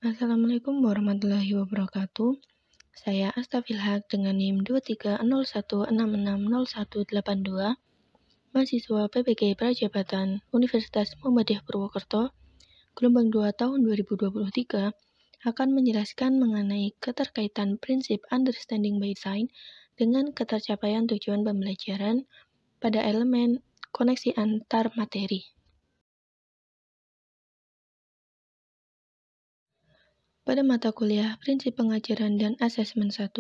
Assalamualaikum warahmatullahi wabarakatuh. Saya Astafilhaq dengan NIM 2301660182, mahasiswa PPG Prajabatan Universitas Muhammadiyah Purwokerto, gelombang 2 tahun 2023, akan menjelaskan mengenai keterkaitan prinsip understanding by design dengan ketercapaian tujuan pembelajaran pada elemen koneksi antar materi. Pada mata kuliah Prinsip Pengajaran dan Asesmen 1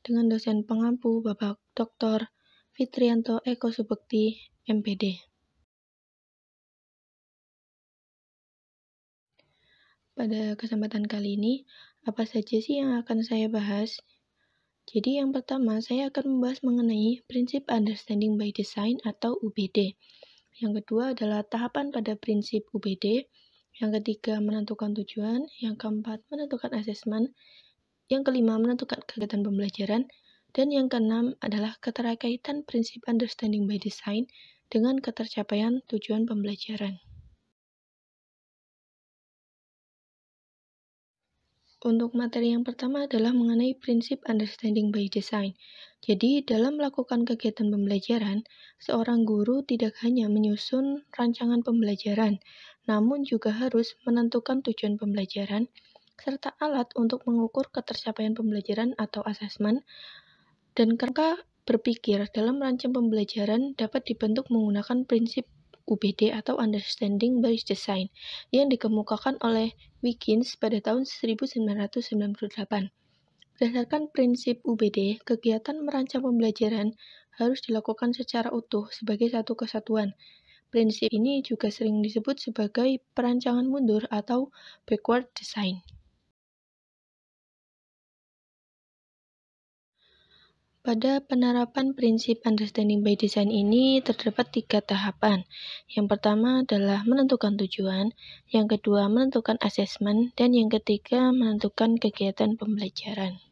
dengan dosen pengampu Bapak Dr. Fitrianto Eko Subekti, MPD. Pada kesempatan kali ini, apa saja sih yang akan saya bahas? Jadi yang pertama, saya akan membahas mengenai Prinsip Understanding by Design atau UBD. Yang kedua adalah tahapan pada prinsip UBD. Yang ketiga, menentukan tujuan. Yang keempat, menentukan asesmen. Yang kelima, menentukan kegiatan pembelajaran. Dan yang keenam adalah keterkaitan prinsip understanding by design dengan ketercapaian tujuan pembelajaran. Untuk materi yang pertama adalah mengenai prinsip understanding by design. Jadi, dalam melakukan kegiatan pembelajaran, seorang guru tidak hanya menyusun rancangan pembelajaran, namun juga harus menentukan tujuan pembelajaran, serta alat untuk mengukur ketercapaian pembelajaran atau asesmen, dan kerangka berpikir dalam merancang pembelajaran dapat dibentuk menggunakan prinsip UBD atau Understanding by Design yang dikemukakan oleh Wiggins pada tahun 1998. Berdasarkan prinsip UBD, kegiatan merancang pembelajaran harus dilakukan secara utuh sebagai satu kesatuan. Prinsip ini juga sering disebut sebagai perancangan mundur atau backward design. Pada penerapan prinsip understanding by design ini terdapat 3 tahapan. Yang pertama adalah menentukan tujuan, yang kedua menentukan asesmen, dan yang ketiga menentukan kegiatan pembelajaran.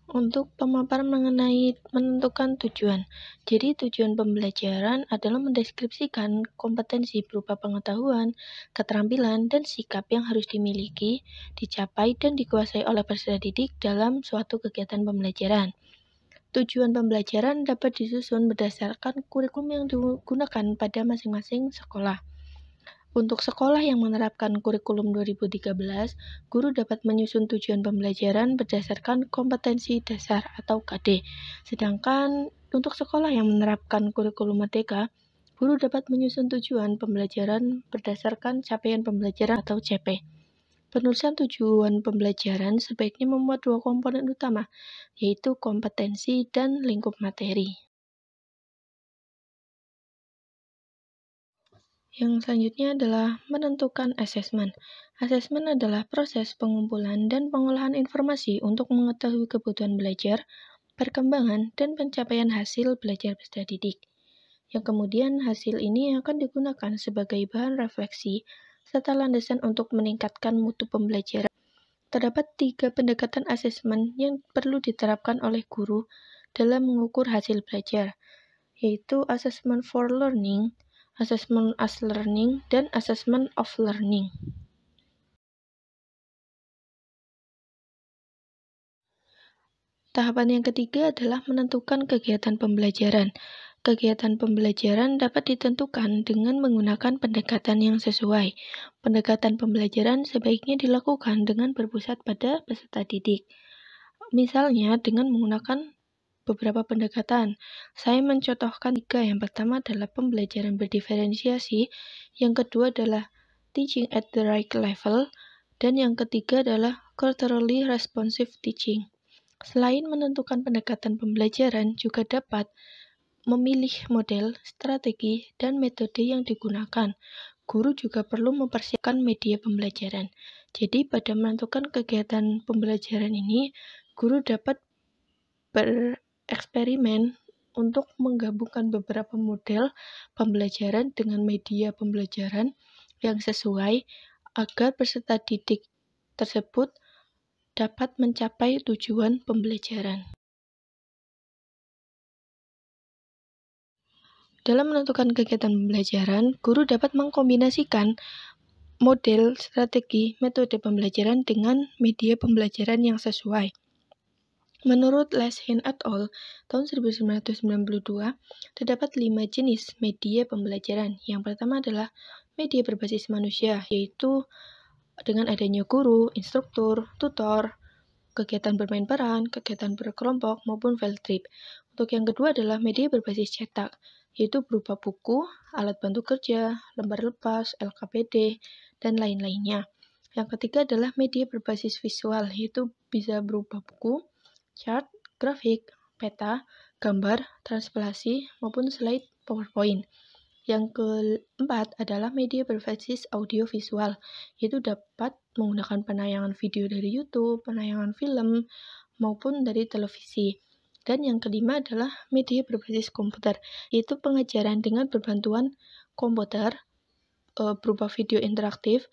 Untuk pemaparan mengenai menentukan tujuan. Jadi tujuan pembelajaran adalah mendeskripsikan kompetensi berupa pengetahuan, keterampilan, dan sikap yang harus dimiliki, dicapai, dan dikuasai oleh peserta didik dalam suatu kegiatan pembelajaran. Tujuan pembelajaran dapat disusun berdasarkan kurikulum yang digunakan pada masing-masing sekolah. Untuk sekolah yang menerapkan kurikulum 2013, guru dapat menyusun tujuan pembelajaran berdasarkan kompetensi dasar atau KD. Sedangkan untuk sekolah yang menerapkan kurikulum Merdeka, guru dapat menyusun tujuan pembelajaran berdasarkan capaian pembelajaran atau CP. Penulisan tujuan pembelajaran sebaiknya memuat 2 komponen utama, yaitu kompetensi dan lingkup materi. Yang selanjutnya adalah menentukan asesmen. Asesmen adalah proses pengumpulan dan pengolahan informasi untuk mengetahui kebutuhan belajar, perkembangan, dan pencapaian hasil belajar peserta didik. Yang kemudian hasil ini akan digunakan sebagai bahan refleksi serta landasan untuk meningkatkan mutu pembelajaran. Terdapat 3 pendekatan asesmen yang perlu diterapkan oleh guru dalam mengukur hasil belajar, yaitu assessment for learning, assessment as learning, dan assessment of learning. Tahapan yang ketiga adalah menentukan kegiatan pembelajaran. Kegiatan pembelajaran dapat ditentukan dengan menggunakan pendekatan yang sesuai. Pendekatan pembelajaran sebaiknya dilakukan dengan berpusat pada peserta didik. Misalnya dengan menggunakan beberapa pendekatan. Saya mencontohkan 3. Yang pertama adalah pembelajaran berdiferensiasi, yang kedua adalah teaching at the right level, dan yang ketiga adalah culturally responsive teaching. Selain menentukan pendekatan pembelajaran, juga dapat memilih model, strategi, dan metode yang digunakan. Guru juga perlu mempersiapkan media pembelajaran. Jadi pada menentukan kegiatan pembelajaran ini, guru dapat bereksperimen untuk menggabungkan beberapa model pembelajaran dengan media pembelajaran yang sesuai agar peserta didik tersebut dapat mencapai tujuan pembelajaran. Dalam menentukan kegiatan pembelajaran, guru dapat mengkombinasikan model, strategi, metode pembelajaran dengan media pembelajaran yang sesuai. Menurut Leshin et al. Tahun 1992, terdapat 5 jenis media pembelajaran. Yang pertama adalah media berbasis manusia, yaitu dengan adanya guru, instruktur, tutor, kegiatan bermain peran, kegiatan berkelompok, maupun field trip. Untuk yang kedua adalah media berbasis cetak, yaitu berupa buku, alat bantu kerja, lembar lepas, LKPD, dan lain-lainnya. Yang ketiga adalah media berbasis visual, yaitu bisa berupa buku, chart, grafik, peta, gambar, translasi, maupun slide PowerPoint. Yang keempat adalah media berbasis audio-visual, yaitu dapat menggunakan penayangan video dari YouTube, penayangan film, maupun dari televisi. Dan yang kelima adalah media berbasis komputer, yaitu pengajaran dengan berbantuan komputer berupa video interaktif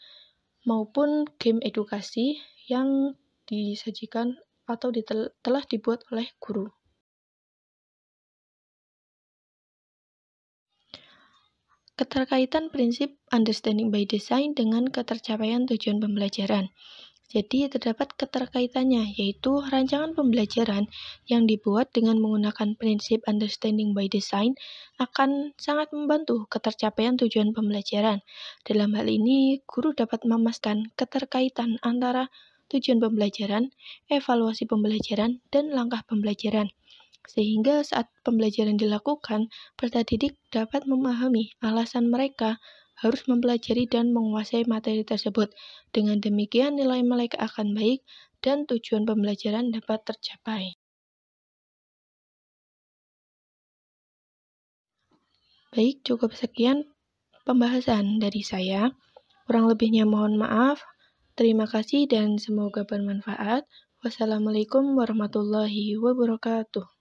maupun game edukasi yang disajikan atau telah dibuat oleh guru. Keterkaitan prinsip understanding by design dengan ketercapaian tujuan pembelajaran. Jadi, terdapat keterkaitannya, yaitu rancangan pembelajaran yang dibuat dengan menggunakan prinsip understanding by design akan sangat membantu ketercapaian tujuan pembelajaran. Dalam hal ini, guru dapat memastikan keterkaitan antara tujuan pembelajaran, evaluasi pembelajaran, dan langkah pembelajaran. Sehingga saat pembelajaran dilakukan, peserta didik dapat memahami alasan mereka harus mempelajari dan menguasai materi tersebut. Dengan demikian, nilai mereka akan baik dan tujuan pembelajaran dapat tercapai. Baik, cukup sekian pembahasan dari saya. Kurang lebihnya mohon maaf. Terima kasih dan semoga bermanfaat. Wassalamualaikum warahmatullahi wabarakatuh.